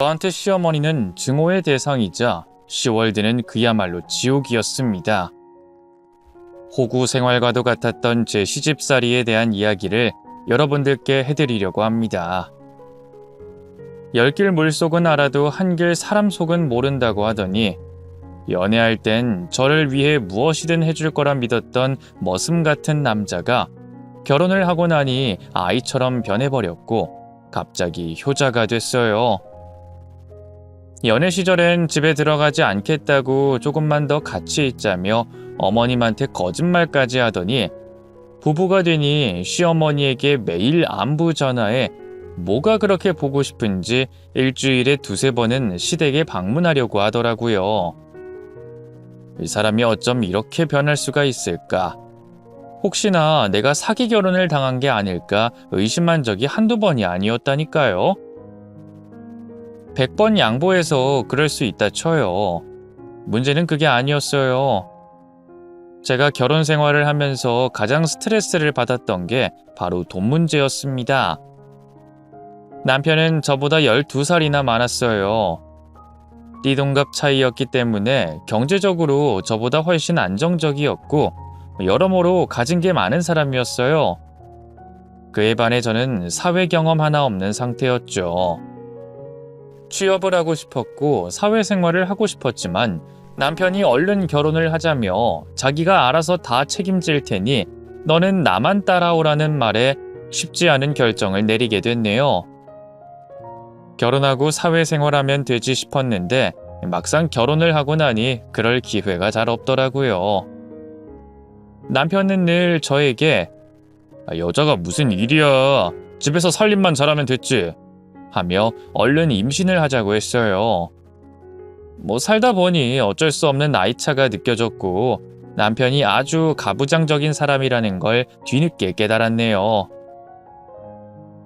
저한테 시어머니는 증오의 대상이자 시월드는 그야말로 지옥이었습니다. 호구 생활과도 같았던 제 시집살이에 대한 이야기를 여러분들께 해드리려고 합니다. 열길 물속은 알아도 한길 사람 속은 모른다고 하더니 연애할 땐 저를 위해 무엇이든 해줄 거라 믿었던 머슴 같은 남자가 결혼을 하고 나니 아이처럼 변해버렸고 갑자기 효자가 됐어요. 연애 시절엔 집에 들어가지 않겠다고 조금만 더 같이 있자며 어머님한테 거짓말까지 하더니 부부가 되니 시어머니에게 매일 안부 전화해 뭐가 그렇게 보고 싶은지 일주일에 2-3번은 시댁에 방문하려고 하더라고요. 이 사람이 어쩜 이렇게 변할 수가 있을까? 혹시나 내가 사기 결혼을 당한 게 아닐까 의심한 적이 한두 번이 아니었다니까요. 100번 양보해서 그럴 수 있다 쳐요. 문제는 그게 아니었어요. 제가 결혼 생활을 하면서 가장 스트레스를 받았던 게 바로 돈 문제였습니다. 남편은 저보다 12살이나 많았어요. 띠동갑 차이였기 때문에 경제적으로 저보다 훨씬 안정적이었고 여러모로 가진 게 많은 사람이었어요. 그에 반해 저는 사회 경험 하나 없는 상태였죠. 취업을 하고 싶었고 사회생활을 하고 싶었지만 남편이 얼른 결혼을 하자며 자기가 알아서 다 책임질 테니 너는 나만 따라오라는 말에 쉽지 않은 결정을 내리게 됐네요. 결혼하고 사회생활하면 되지 싶었는데 막상 결혼을 하고 나니 그럴 기회가 잘 없더라고요. 남편은 늘 저에게 여자가 무슨 일이야, 집에서 살림만 잘하면 됐지 하며 얼른 임신을 하자고 했어요. 살다 보니 어쩔 수 없는 나이차가 느껴졌고 남편이 아주 가부장적인 사람이라는 걸 뒤늦게 깨달았네요.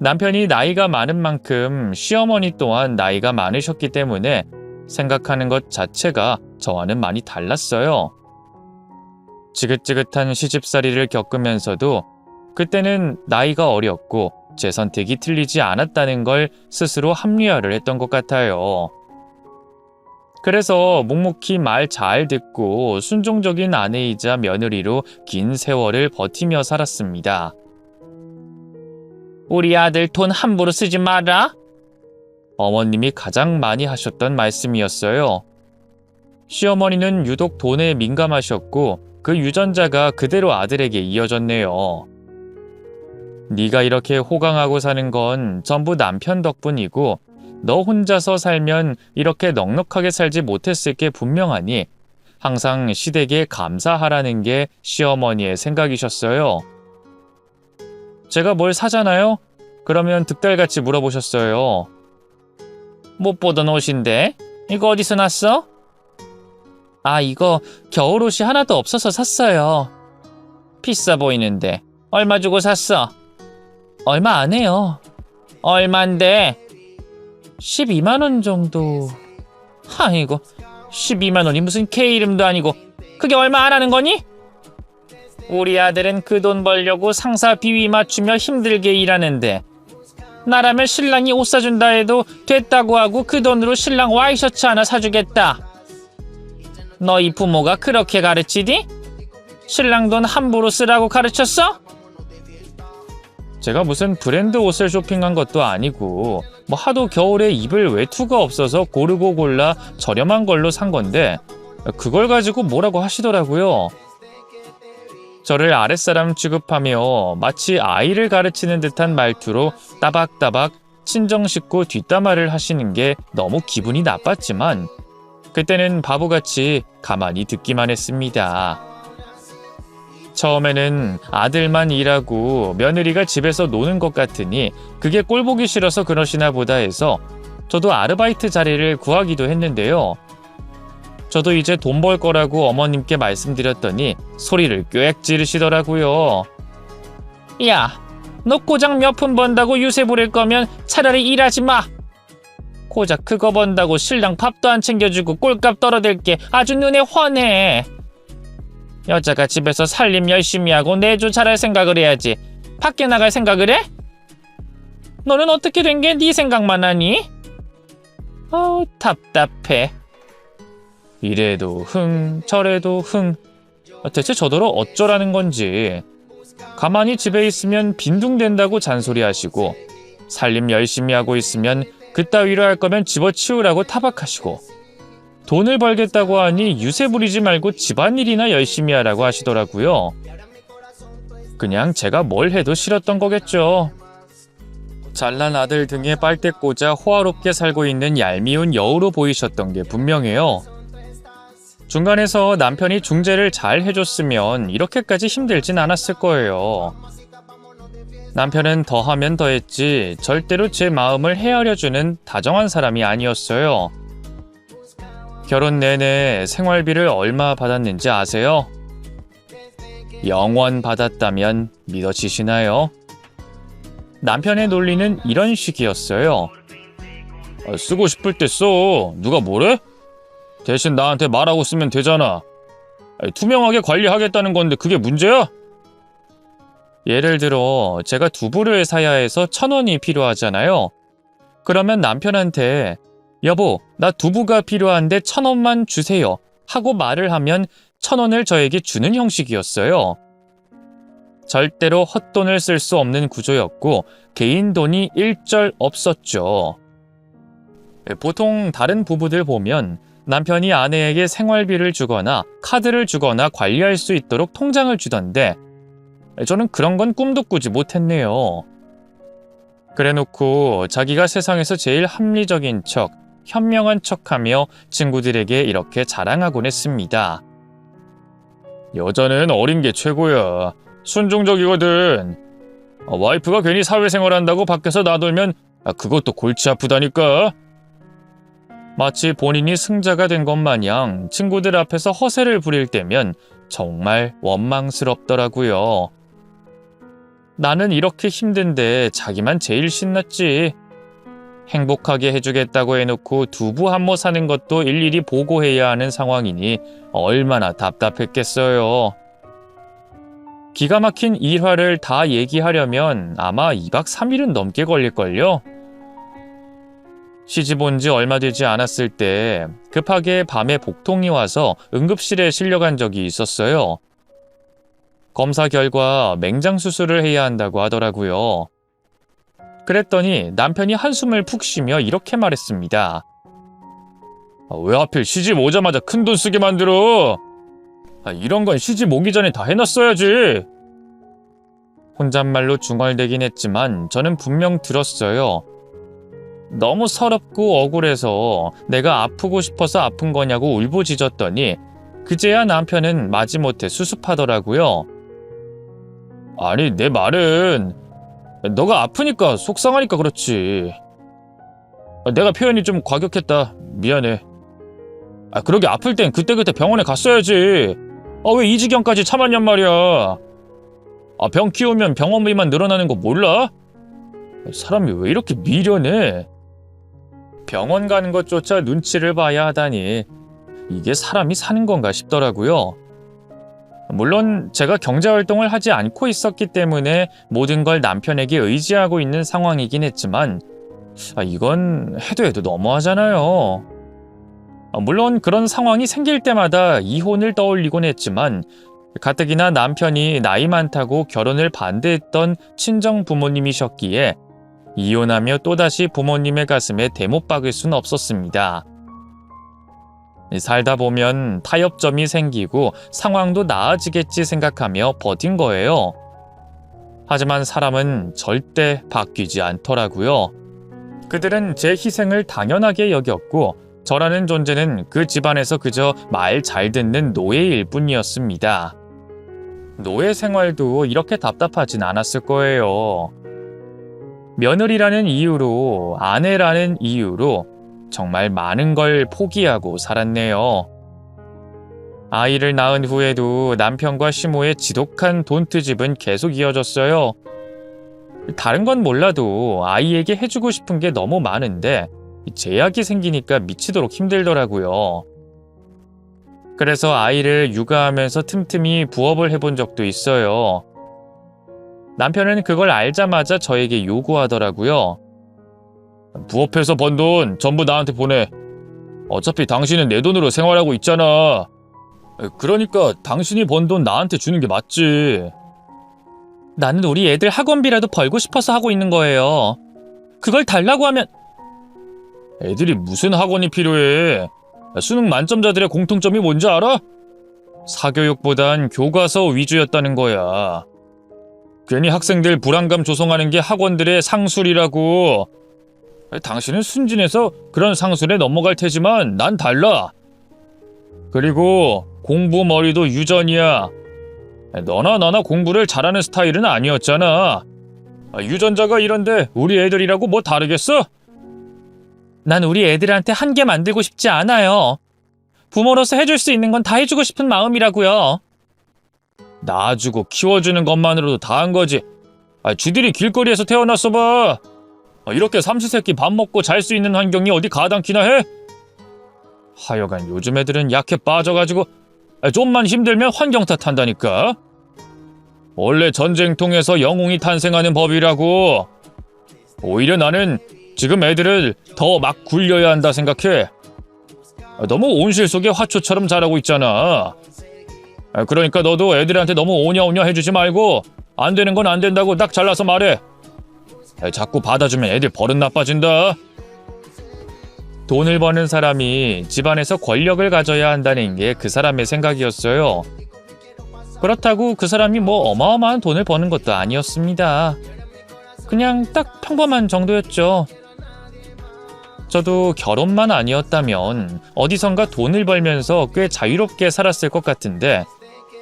남편이 나이가 많은 만큼 시어머니 또한 나이가 많으셨기 때문에 생각하는 것 자체가 저와는 많이 달랐어요. 지긋지긋한 시집살이를 겪으면서도 그때는 나이가 어렸고 제 선택이 틀리지 않았다는 걸 스스로 합리화를 했던 것 같아요. 그래서 묵묵히 말 잘 듣고 순종적인 아내이자 며느리로 긴 세월을 버티며 살았습니다. 우리 아들 돈 함부로 쓰지 마라. 어머님이 가장 많이 하셨던 말씀이었어요. 시어머니는 유독 돈에 민감하셨고 그 유전자가 그대로 아들에게 이어졌네요. 네가 이렇게 호강하고 사는 건 전부 남편 덕분이고 너 혼자서 살면 이렇게 넉넉하게 살지 못했을 게 분명하니 항상 시댁에 감사하라는 게 시어머니의 생각이셨어요. 제가 뭘 사잖아요? 그러면 득달같이 물어보셨어요. 못 보던 옷인데? 이거 어디서 났어? 아, 이거 겨울옷이 하나도 없어서 샀어요. 비싸 보이는데 얼마 주고 샀어? 얼마 안 해요. 얼만데? 12만 원 정도. 아이고, 12만 원이 무슨 K 이름도 아니고 그게 얼마 안 하는 거니? 우리 아들은 그 돈 벌려고 상사 비위 맞추며 힘들게 일하는데 나라면 신랑이 옷 사준다 해도 됐다고 하고 그 돈으로 신랑 와이셔츠 하나 사주겠다. 너희 부모가 그렇게 가르치디? 신랑 돈 함부로 쓰라고 가르쳤어? 제가 무슨 브랜드 옷을 쇼핑한 것도 아니고 하도 겨울에 입을 외투가 없어서 고르고 골라 저렴한 걸로 산 건데 그걸 가지고 뭐라고 하시더라고요. 저를 아랫사람 취급하며 마치 아이를 가르치는 듯한 말투로 따박따박 친정 식구 뒷담화를 하시는 게 너무 기분이 나빴지만 그때는 바보같이 가만히 듣기만 했습니다. 처음에는 아들만 일하고 며느리가 집에서 노는 것 같으니 그게 꼴보기 싫어서 그러시나 보다 해서 저도 아르바이트 자리를 구하기도 했는데요. 저도 이제 돈 벌 거라고 어머님께 말씀드렸더니 소리를 꽥 지르시더라고요. 야, 너 고작 몇 푼 번다고 유세 부릴 거면 차라리 일하지 마. 고작 그거 번다고 신랑 밥도 안 챙겨주고 꼴값 떨어댈 게 아주 눈에 훤해. 여자가 집에서 살림 열심히 하고 내조 잘할 생각을 해야지. 밖에 나갈 생각을 해? 너는 어떻게 된 게 네 생각만 하니? 답답해. 이래도 흥, 저래도 흥. 대체 저더러 어쩌라는 건지. 가만히 집에 있으면 빈둥댄다고 잔소리하시고, 살림 열심히 하고 있으면 그따위로 할 거면 집어치우라고 타박하시고, 돈을 벌겠다고 하니 유세 부리지 말고 집안일이나 열심히 하라고 하시더라고요. 그냥 제가 뭘 해도 싫었던 거겠죠. 잘난 아들 등에 빨대 꽂아 호화롭게 살고 있는 얄미운 여우로 보이셨던 게 분명해요. 중간에서 남편이 중재를 잘 해줬으면 이렇게까지 힘들진 않았을 거예요. 남편은 더하면 더했지 절대로 제 마음을 헤아려주는 다정한 사람이 아니었어요. 결혼 내내 생활비를 얼마 받았는지 아세요? 0원 받았다면 믿어지시나요? 남편의 논리는 이런 식이었어요. 쓰고 싶을 때 써. 누가 뭐래? 대신 나한테 말하고 쓰면 되잖아. 투명하게 관리하겠다는 건데 그게 문제야? 예를 들어 제가 두부를 사야 해서 1,000원이 필요하잖아요. 그러면 남편한테 여보, 나 두부가 필요한데 1,000원만 주세요 하고 말을 하면 1,000원을 저에게 주는 형식이었어요. 절대로 헛돈을 쓸 수 없는 구조였고 개인 돈이 일절 없었죠. 보통 다른 부부들 보면 남편이 아내에게 생활비를 주거나 카드를 주거나 관리할 수 있도록 통장을 주던데 저는 그런 건 꿈도 꾸지 못했네요. 그래놓고 자기가 세상에서 제일 합리적인 척, 현명한 척하며 친구들에게 이렇게 자랑하곤 했습니다. 여자는 어린 게 최고야. 순종적이거든. 와이프가 괜히 사회생활 한다고 밖에서 나돌면 그것도 골치 아프다니까. 마치 본인이 승자가 된 것 마냥 친구들 앞에서 허세를 부릴 때면 정말 원망스럽더라고요. 나는 이렇게 힘든데 자기만 제일 신났지. 행복하게 해주겠다고 해놓고 두부 한 모 사는 것도 일일이 보고해야 하는 상황이니 얼마나 답답했겠어요. 기가 막힌 일화를 다 얘기하려면 아마 2박 3일은 넘게 걸릴걸요? 시집 온 지 얼마 되지 않았을 때 급하게 밤에 복통이 와서 응급실에 실려간 적이 있었어요. 검사 결과 맹장 수술을 해야 한다고 하더라고요. 그랬더니 남편이 한숨을 푹 쉬며 이렇게 말했습니다. 왜 하필 시집 오자마자 큰돈 쓰게 만들어? 이런 건 시집 오기 전에 다 해놨어야지. 혼잣말로 중얼대긴 했지만 저는 분명 들었어요. 너무 서럽고 억울해서 내가 아프고 싶어서 아픈 거냐고 울부짖었더니 그제야 남편은 마지못해 수습하더라고요. 아니, 내 말은 너가 아프니까 속상하니까 그렇지. 내가 표현이 좀 과격했다. 미안해. 그러게 아플 땐 그때그때 병원에 갔어야지. 왜 이 지경까지 참았냔 말이야. 병 키우면 병원비만 늘어나는 거 몰라? 사람이 왜 이렇게 미련해? 병원 가는 것조차 눈치를 봐야 하다니 이게 사람이 사는 건가 싶더라고요. 물론 제가 경제활동을 하지 않고 있었기 때문에 모든 걸 남편에게 의지하고 있는 상황이긴 했지만 이건 해도 너무하잖아요. 물론 그런 상황이 생길 때마다 이혼을 떠올리곤 했지만 가뜩이나 남편이 나이 많다고 결혼을 반대했던 친정 부모님이셨기에 이혼하며 또다시 부모님의 가슴에 대못 박을 수는 없었습니다. 살다 보면 타협점이 생기고 상황도 나아지겠지 생각하며 버틴 거예요. 하지만 사람은 절대 바뀌지 않더라고요. 그들은 제 희생을 당연하게 여겼고 저라는 존재는 그 집안에서 그저 말 잘 듣는 노예일 뿐이었습니다. 노예 생활도 이렇게 답답하진 않았을 거예요. 며느리라는 이유로, 아내라는 이유로 정말 많은 걸 포기하고 살았네요. 아이를 낳은 후에도 남편과 시모의 지독한 돈트집은 계속 이어졌어요. 다른 건 몰라도 아이에게 해주고 싶은 게 너무 많은데 제약이 생기니까 미치도록 힘들더라고요. 그래서 아이를 육아하면서 틈틈이 부업을 해본 적도 있어요. 남편은 그걸 알자마자 저에게 요구하더라고요. 부업해서 번 돈 전부 나한테 보내. 어차피 당신은 내 돈으로 생활하고 있잖아. 그러니까 당신이 번 돈 나한테 주는 게 맞지. 나는 우리 애들 학원비라도 벌고 싶어서 하고 있는 거예요. 그걸 달라고 하면... 애들이 무슨 학원이 필요해? 수능 만점자들의 공통점이 뭔지 알아? 사교육보단 교과서 위주였다는 거야. 괜히 학생들 불안감 조성하는 게 학원들의 상술이라고. 당신은 순진해서 그런 상술에 넘어갈 테지만 난 달라. 그리고 공부 머리도 유전이야. 너나 나나 공부를 잘하는 스타일은 아니었잖아. 유전자가 이런데 우리 애들이라고 뭐 다르겠어? 난 우리 애들한테 한 개 만들고 싶지 않아요. 부모로서 해줄 수 있는 건 다 해주고 싶은 마음이라고요. 낳아주고 키워주는 것만으로도 다 한 거지. 쥐들이 길거리에서 태어났어 봐. 이렇게 삼시세끼 밥 먹고 잘 수 있는 환경이 어디 가당키나 해? 하여간 요즘 애들은 약해 빠져가지고 좀만 힘들면 환경 탓한다니까. 원래 전쟁통에서 영웅이 탄생하는 법이라고. 오히려 나는 지금 애들을 더 막 굴려야 한다 생각해. 너무 온실 속의 화초처럼 자라고 있잖아. 그러니까 너도 애들한테 너무 오냐오냐 해주지 말고 안 되는 건 안 된다고 딱 잘라서 말해. 자꾸 받아주면 애들 버릇 나빠진다. 돈을 버는 사람이 집안에서 권력을 가져야 한다는 게 그 사람의 생각이었어요. 그렇다고 그 사람이 뭐 어마어마한 돈을 버는 것도 아니었습니다. 그냥 딱 평범한 정도였죠. 저도 결혼만 아니었다면 어디선가 돈을 벌면서 꽤 자유롭게 살았을 것 같은데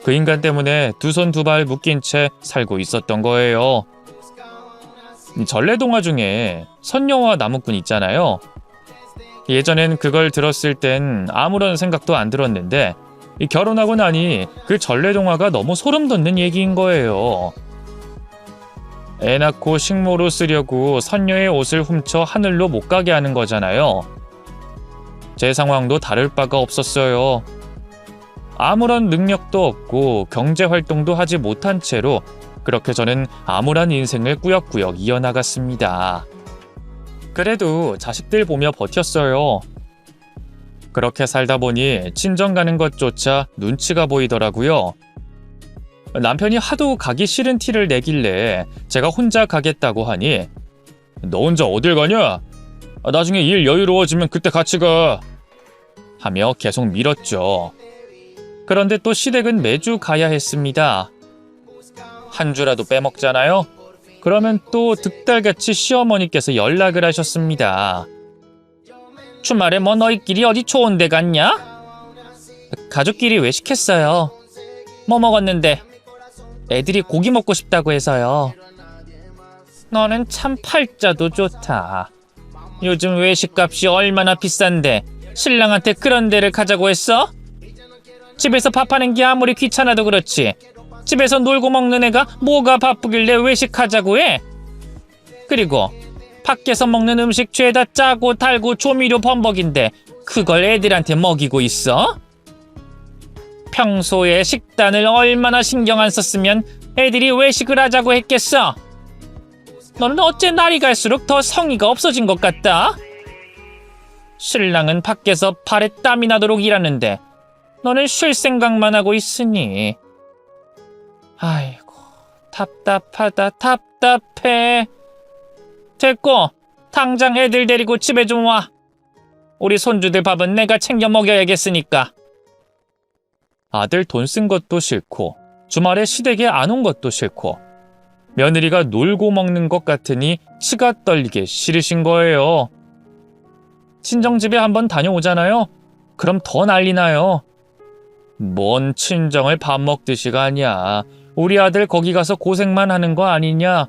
그 인간 때문에 두 손 두 발 묶인 채 살고 있었던 거예요. 전래동화 중에 선녀와 나무꾼 있잖아요. 예전엔 그걸 들었을 땐 아무런 생각도 안 들었는데 결혼하고 나니 그 전래동화가 너무 소름 돋는 얘기인 거예요. 애 낳고 식모로 쓰려고 선녀의 옷을 훔쳐 하늘로 못 가게 하는 거잖아요. 제 상황도 다를 바가 없었어요. 아무런 능력도 없고 경제활동도 하지 못한 채로 그렇게 저는 암울한 인생을 꾸역꾸역 이어나갔습니다. 그래도 자식들 보며 버텼어요. 그렇게 살다 보니 친정 가는 것조차 눈치가 보이더라고요. 남편이 하도 가기 싫은 티를 내길래 제가 혼자 가겠다고 하니 너 혼자 어딜 가냐? 나중에 일 여유로워지면 그때 같이 가. 하며 계속 밀었죠. 그런데 또 시댁은 매주 가야 했습니다. 한 주라도 빼먹잖아요? 그러면 또 득달같이 시어머니께서 연락을 하셨습니다. 주말에 뭐 너희끼리 어디 좋은 데 갔냐? 가족끼리 외식했어요. 뭐 먹었는데? 애들이 고기 먹고 싶다고 해서요. 너는 참 팔자도 좋다. 요즘 외식값이 얼마나 비싼데 신랑한테 그런 데를 가자고 했어? 집에서 밥하는 게 아무리 귀찮아도 그렇지 집에서 놀고 먹는 애가 뭐가 바쁘길래 외식하자고 해? 그리고 밖에서 먹는 음식 죄다 짜고 달고 조미료 범벅인데 그걸 애들한테 먹이고 있어? 평소에 식단을 얼마나 신경 안 썼으면 애들이 외식을 하자고 했겠어? 너는 어째 날이 갈수록 더 성의가 없어진 것 같다? 신랑은 밖에서 발에 땀이 나도록 일하는데 너는 쉴 생각만 하고 있으니 아이고 답답하다 답답해. 됐고 당장 애들 데리고 집에 좀 와. 우리 손주들 밥은 내가 챙겨 먹여야겠으니까. 아들 돈 쓴 것도 싫고 주말에 시댁에 안 온 것도 싫고 며느리가 놀고 먹는 것 같으니 치가 떨리게 싫으신 거예요. 친정집에 한번 다녀오잖아요. 그럼 더 난리 나요. 뭔 친정을 밥 먹듯이가 아니야. 우리 아들 거기 가서 고생만 하는 거 아니냐.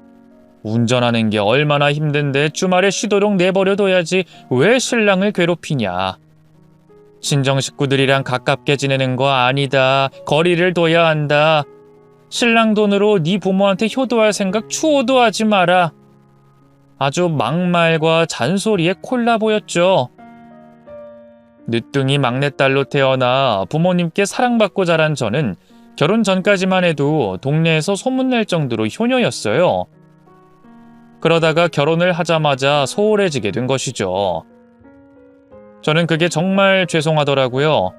운전하는 게 얼마나 힘든데 주말에 쉬도록 내버려둬야지 왜 신랑을 괴롭히냐. 친정 식구들이랑 가깝게 지내는 거 아니다. 거리를 둬야 한다. 신랑 돈으로 네 부모한테 효도할 생각 추호도 하지 마라. 아주 막말과 잔소리의 콜라보였죠. 늦둥이 막내딸로 태어나 부모님께 사랑받고 자란 저는 결혼 전까지만 해도 동네에서 소문날 정도로 효녀였어요. 그러다가 결혼을 하자마자 소홀해지게 된 것이죠. 저는 그게 정말 죄송하더라고요.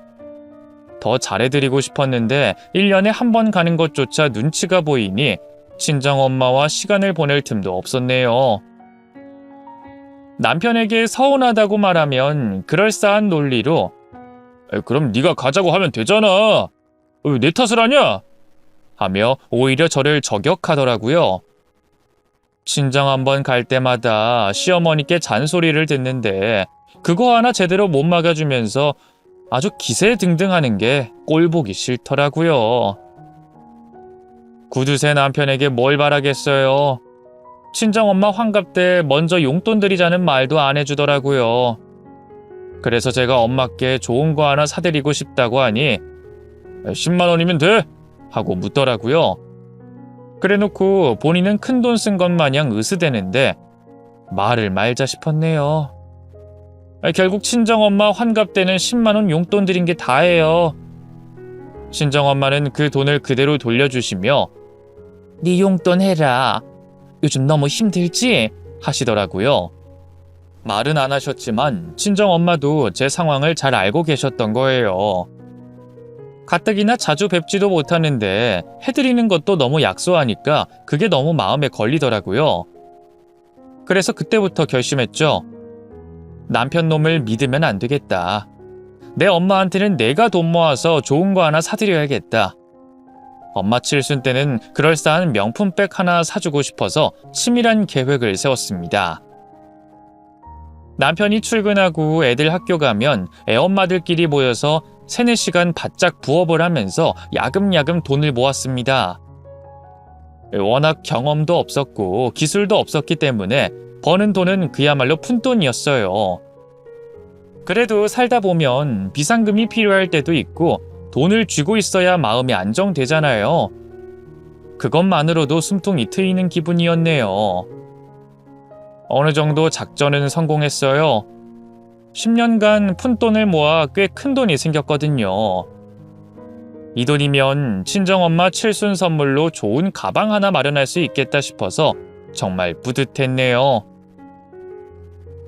더 잘해드리고 싶었는데 1년에 한 번 가는 것조차 눈치가 보이니 친정엄마와 시간을 보낼 틈도 없었네요. 남편에게 서운하다고 말하면 그럴싸한 논리로 그럼 네가 가자고 하면 되잖아. 내 탓을 하냐? 하며 오히려 저를 저격하더라고요. 친정 한번 갈 때마다 시어머니께 잔소리를 듣는데 그거 하나 제대로 못 막아주면서 아주 기세등등하는 게 꼴보기 싫더라고요. 구두쇠 남편에게 뭘 바라겠어요. 친정엄마 환갑 때 먼저 용돈 드리자는 말도 안 해주더라고요. 그래서 제가 엄마께 좋은 거 하나 사드리고 싶다고 하니 10만 원이면 돼? 하고 묻더라고요. 그래놓고 본인은 큰돈 쓴 것 마냥 으스대는데 말을 말자 싶었네요. 결국 친정엄마 환갑 때는 10만 원 용돈 드린 게 다예요. 친정엄마는 그 돈을 그대로 돌려주시며 네 용돈 해라. 요즘 너무 힘들지? 하시더라고요. 말은 안 하셨지만 친정엄마도 제 상황을 잘 알고 계셨던 거예요. 가뜩이나 자주 뵙지도 못하는데 해드리는 것도 너무 약소하니까 그게 너무 마음에 걸리더라고요. 그래서 그때부터 결심했죠. 남편 놈을 믿으면 안 되겠다. 내 엄마한테는 내가 돈 모아서 좋은 거 하나 사드려야겠다. 엄마 칠순 때는 그럴싸한 명품백 하나 사주고 싶어서 치밀한 계획을 세웠습니다. 남편이 출근하고 애들 학교 가면 애엄마들끼리 모여서 3-4시간 바짝 부업을 하면서 야금야금 돈을 모았습니다. 워낙 경험도 없었고 기술도 없었기 때문에 버는 돈은 그야말로 푼돈이었어요. 그래도 살다 보면 비상금이 필요할 때도 있고 돈을 쥐고 있어야 마음이 안정되잖아요. 그것만으로도 숨통이 트이는 기분이었네요. 어느 정도 작전은 성공했어요. 10년간 푼돈을 모아 꽤 큰 돈이 생겼거든요. 이 돈이면 친정엄마 칠순 선물로 좋은 가방 하나 마련할 수 있겠다 싶어서 정말 뿌듯했네요.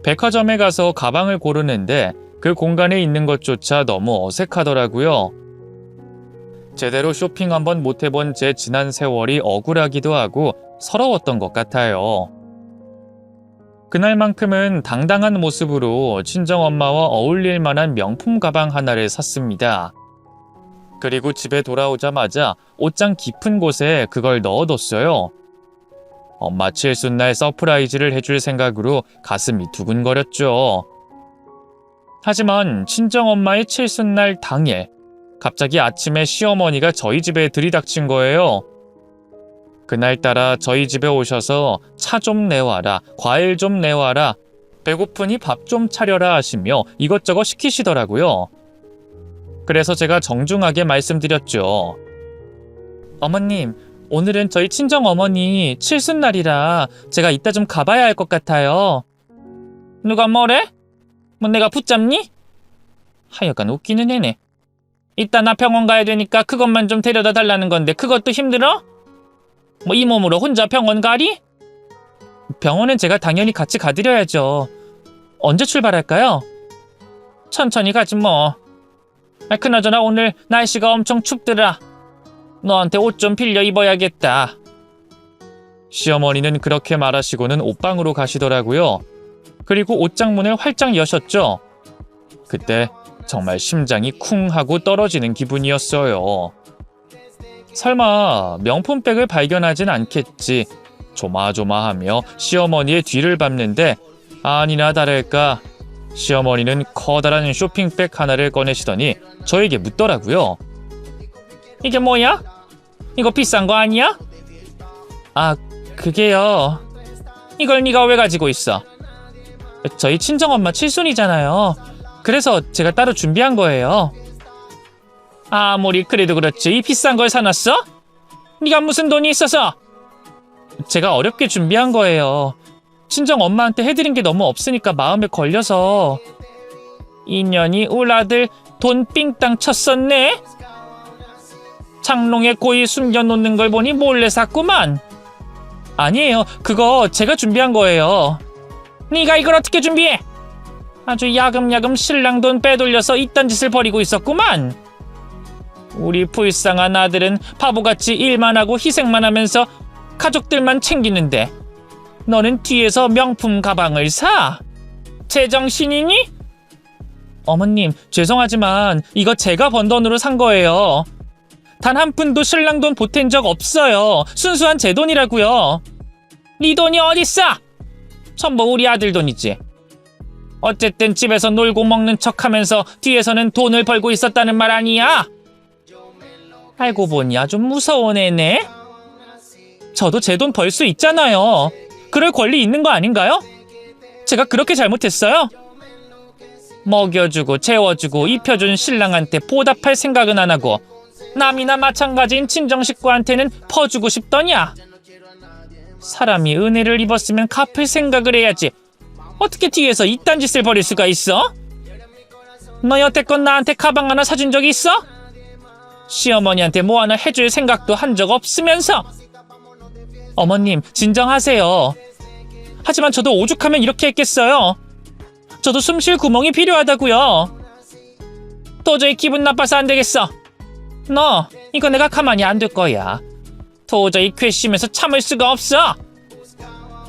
백화점에 가서 가방을 고르는데 그 공간에 있는 것조차 너무 어색하더라고요. 제대로 쇼핑 한번 못 해본 제 지난 세월이 억울하기도 하고 서러웠던 것 같아요. 그날만큼은 당당한 모습으로 친정엄마와 어울릴 만한 명품 가방 하나를 샀습니다. 그리고 집에 돌아오자마자 옷장 깊은 곳에 그걸 넣어뒀어요. 엄마 칠순날 서프라이즈를 해줄 생각으로 가슴이 두근거렸죠. 하지만 친정엄마의 칠순날 당일 갑자기 아침에 시어머니가 저희 집에 들이닥친 거예요. 그날따라 저희 집에 오셔서 차 좀 내와라, 과일 좀 내와라, 배고프니 밥 좀 차려라 하시며 이것저것 시키시더라고요. 그래서 제가 정중하게 말씀드렸죠. 어머님, 오늘은 저희 친정어머니 칠순날이라 제가 이따 좀 가봐야 할 것 같아요. 누가 뭐래? 뭐 내가 붙잡니? 하여간 웃기는 애네. 이따 나 병원 가야 되니까 그것만 좀 데려다 달라는 건데 그것도 힘들어? 뭐 이 몸으로 혼자 병원 가리? 병원은 제가 당연히 같이 가드려야죠. 언제 출발할까요? 천천히 가지 뭐. 그나저나 오늘 날씨가 엄청 춥더라. 너한테 옷 좀 빌려 입어야겠다. 시어머니는 그렇게 말하시고는 옷방으로 가시더라고요. 그리고 옷장 문을 활짝 여셨죠. 그때 정말 심장이 쿵 하고 떨어지는 기분이었어요. 설마 명품백을 발견하진 않겠지 조마조마하며 시어머니의 뒤를 밟는데 아니나 다를까 시어머니는 커다란 쇼핑백 하나를 꺼내시더니 저에게 묻더라고요. 이게 뭐야? 이거 비싼 거 아니야? 아, 그게요. 이걸 네가 왜 가지고 있어? 저희 친정엄마 칠순이잖아요. 그래서 제가 따로 준비한 거예요. 아무리 그래도 그렇지 이 비싼 걸 사놨어? 네가 무슨 돈이 있어서? 제가 어렵게 준비한 거예요. 친정엄마한테 해드린 게 너무 없으니까 마음에 걸려서. 인연이 울아들 돈 삥땅 쳤었네? 창롱에 고이 숨겨놓는 걸 보니 몰래 샀구만. 아니에요. 그거 제가 준비한 거예요. 네가 이걸 어떻게 준비해? 아주 야금야금 신랑 돈 빼돌려서 이딴 짓을 벌이고 있었구만. 우리 불쌍한 아들은 바보같이 일만 하고 희생만 하면서 가족들만 챙기는데 너는 뒤에서 명품 가방을 사? 제정신이니? 어머님, 죄송하지만 이거 제가 번 돈으로 산 거예요. 단 한 푼도 신랑 돈 보탠 적 없어요. 순수한 제 돈이라고요. 네 돈이 어딨어? 전부 우리 아들 돈이지. 어쨌든 집에서 놀고 먹는 척하면서 뒤에서는 돈을 벌고 있었다는 말 아니야? 알고 보니 아주 무서운 애네. 저도 제 돈 벌 수 있잖아요. 그럴 권리 있는 거 아닌가요? 제가 그렇게 잘못했어요? 먹여주고 재워주고 입혀준 신랑한테 보답할 생각은 안 하고 남이나 마찬가지인 친정식구한테는 퍼주고 싶더냐? 사람이 은혜를 입었으면 갚을 생각을 해야지. 어떻게 뒤에서 이딴 짓을 벌일 수가 있어? 너 여태껏 나한테 가방 하나 사준 적이 있어? 시어머니한테 뭐 하나 해줄 생각도 한 적 없으면서. 어머님, 진정하세요. 하지만 저도 오죽하면 이렇게 했겠어요. 저도 숨 쉴 구멍이 필요하다고요. 도저히 기분 나빠서 안 되겠어. 너, 이거 내가 가만히 안 둘 거야. 도저히 괘씸해서 참을 수가 없어.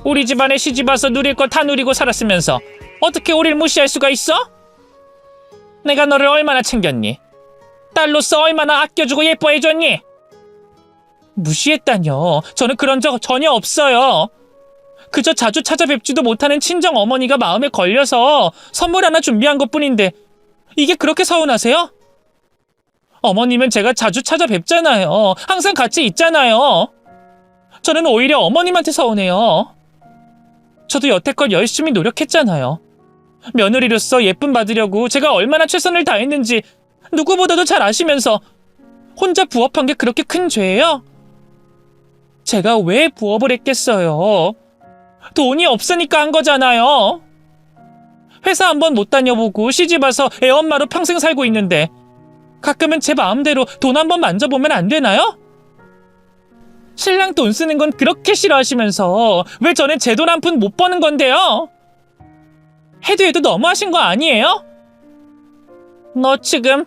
우리 집안에 시집와서 누릴 거 다 누리고 살았으면서 어떻게 우릴 무시할 수가 있어? 내가 너를 얼마나 챙겼니? 딸로서 얼마나 아껴주고 예뻐해줬니? 무시했다뇨. 저는 그런 적 전혀 없어요. 그저 자주 찾아뵙지도 못하는 친정 어머니가 마음에 걸려서 선물 하나 준비한 것뿐인데 이게 그렇게 서운하세요? 어머님은 제가 자주 찾아뵙잖아요. 항상 같이 있잖아요. 저는 오히려 어머님한테 서운해요. 저도 여태껏 열심히 노력했잖아요. 며느리로서 예쁨 받으려고 제가 얼마나 최선을 다했는지 누구보다도 잘 아시면서 혼자 부업한 게 그렇게 큰 죄예요? 제가 왜 부업을 했겠어요? 돈이 없으니까 한 거잖아요. 회사 한번 못 다녀보고 시집와서 애엄마로 평생 살고 있는데 가끔은 제 마음대로 돈 한번 만져보면 안 되나요? 신랑 돈 쓰는 건 그렇게 싫어하시면서 왜 저는 제 돈 한 푼 못 버는 건데요? 해도 너무하신 거 아니에요? 너 지금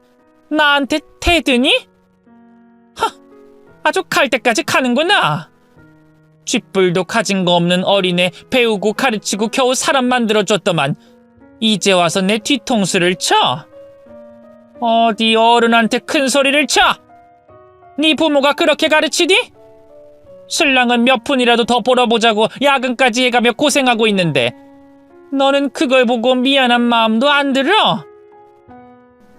나한테 태드니? 하, 아주 갈 때까지 가는구나. 쥐뿔도 가진 거 없는 어린애 배우고 가르치고 겨우 사람 만들어줬더만 이제 와서 내 뒤통수를 쳐? 어디 어른한테 큰 소리를 쳐? 네 부모가 그렇게 가르치디? 신랑은 몇 푼이라도 더 벌어보자고 야근까지 해가며 고생하고 있는데 너는 그걸 보고 미안한 마음도 안 들어?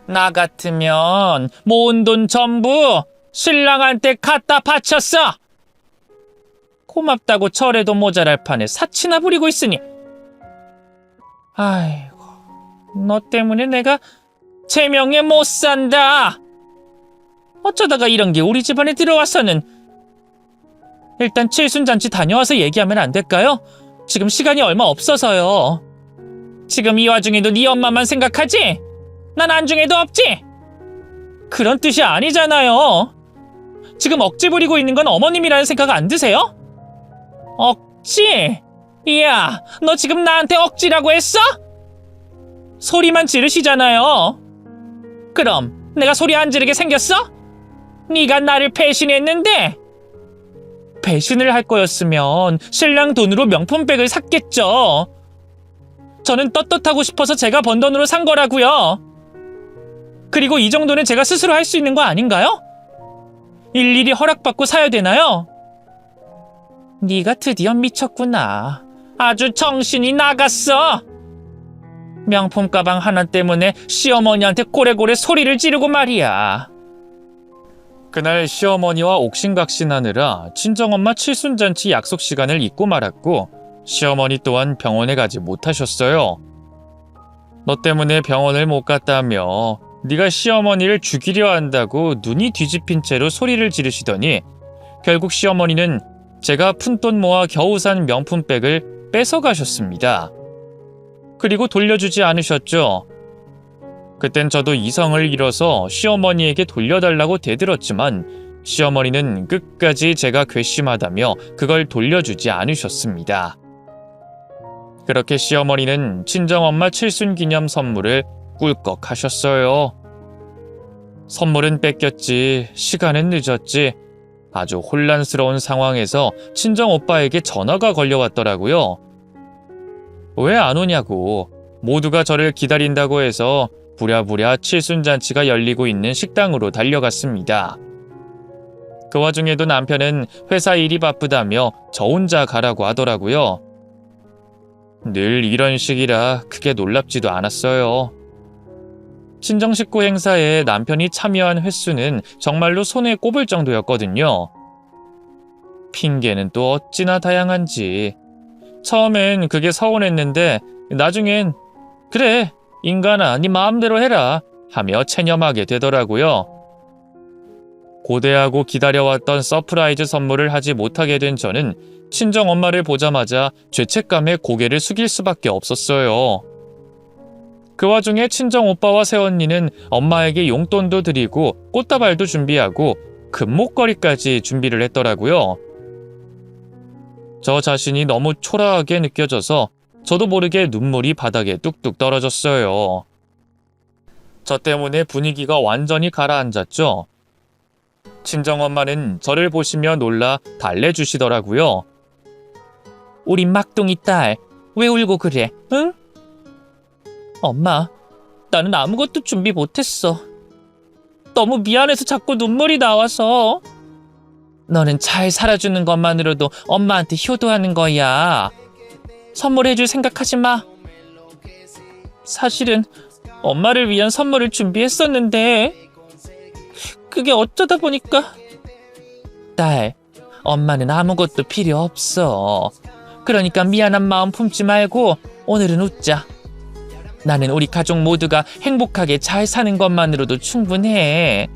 나 같으면 모은 돈 전부 신랑한테 갖다 바쳤어. 고맙다고 절해도 모자랄 판에 사치나 부리고 있으니. 아이고, 너 때문에 내가 제명에 못 산다. 어쩌다가 이런 게 우리 집안에 들어와서는. 일단 칠순잔치 다녀와서 얘기하면 안 될까요? 지금 시간이 얼마 없어서요. 지금 이 와중에도 네 엄마만 생각하지? 난 안중에도 없지? 그런 뜻이 아니잖아요. 지금 억지 부리고 있는 건 어머님이라는 생각 안 드세요? 억지? 이야, 너 지금 나한테 억지라고 했어? 소리만 지르시잖아요. 그럼 내가 소리 안 지르게 생겼어? 네가 나를 배신했는데? 배신을 할 거였으면 신랑 돈으로 명품백을 샀겠죠. 저는 떳떳하고 싶어서 제가 번 돈으로 산 거라고요. 그리고 이 정도는 제가 스스로 할 수 있는 거 아닌가요? 일일이 허락받고 사야 되나요? 네가 드디어 미쳤구나. 아주 정신이 나갔어. 명품 가방 하나 때문에 시어머니한테 고래고래 소리를 지르고 말이야. 그날 시어머니와 옥신각신하느라 친정엄마 칠순잔치 약속 시간을 잊고 말았고 시어머니 또한 병원에 가지 못하셨어요. 너 때문에 병원을 못 갔다며 네가 시어머니를 죽이려 한다고 눈이 뒤집힌 채로 소리를 지르시더니 결국 시어머니는 제가 푼돈 모아 겨우 산 명품백을 뺏어가셨습니다. 그리고 돌려주지 않으셨죠. 그땐 저도 이성을 잃어서 시어머니에게 돌려달라고 대들었지만 시어머니는 끝까지 제가 괘씸하다며 그걸 돌려주지 않으셨습니다. 그렇게 시어머니는 친정엄마 칠순기념 선물을 꿀꺽 하셨어요. 선물은 뺏겼지, 시간은 늦었지. 아주 혼란스러운 상황에서 친정오빠에게 전화가 걸려왔더라고요. 왜 안 오냐고, 모두가 저를 기다린다고 해서 부랴부랴 칠순잔치가 열리고 있는 식당으로 달려갔습니다. 그 와중에도 남편은 회사 일이 바쁘다며 저 혼자 가라고 하더라고요. 늘 이런 식이라 크게 놀랍지도 않았어요. 친정 식구 행사에 남편이 참여한 횟수는 정말로 손에 꼽을 정도였거든요. 핑계는 또 어찌나 다양한지. 처음엔 그게 서운했는데 나중엔 그래, 인간아, 네 마음대로 해라 하며 체념하게 되더라고요. 고대하고 기다려왔던 서프라이즈 선물을 하지 못하게 된 저는 친정엄마를 보자마자 죄책감에 고개를 숙일 수밖에 없었어요. 그 와중에 친정오빠와 새언니는 엄마에게 용돈도 드리고 꽃다발도 준비하고 금목걸이까지 준비를 했더라고요. 저 자신이 너무 초라하게 느껴져서 저도 모르게 눈물이 바닥에 뚝뚝 떨어졌어요. 저 때문에 분위기가 완전히 가라앉았죠. 친정엄마는 저를 보시며 놀라 달래주시더라고요. 우리 막둥이 딸, 왜 울고 그래, 응? 엄마, 나는 아무것도 준비 못했어. 너무 미안해서 자꾸 눈물이 나와서. 너는 잘 살아주는 것만으로도 엄마한테 효도하는 거야. 선물해줄 생각하지 마. 사실은 엄마를 위한 선물을 준비했었는데 그게 어쩌다 보니까. 딸, 엄마는 아무것도 필요 없어. 그러니까 미안한 마음 품지 말고 오늘은 웃자. 나는 우리 가족 모두가 행복하게 잘 사는 것만으로도 충분해.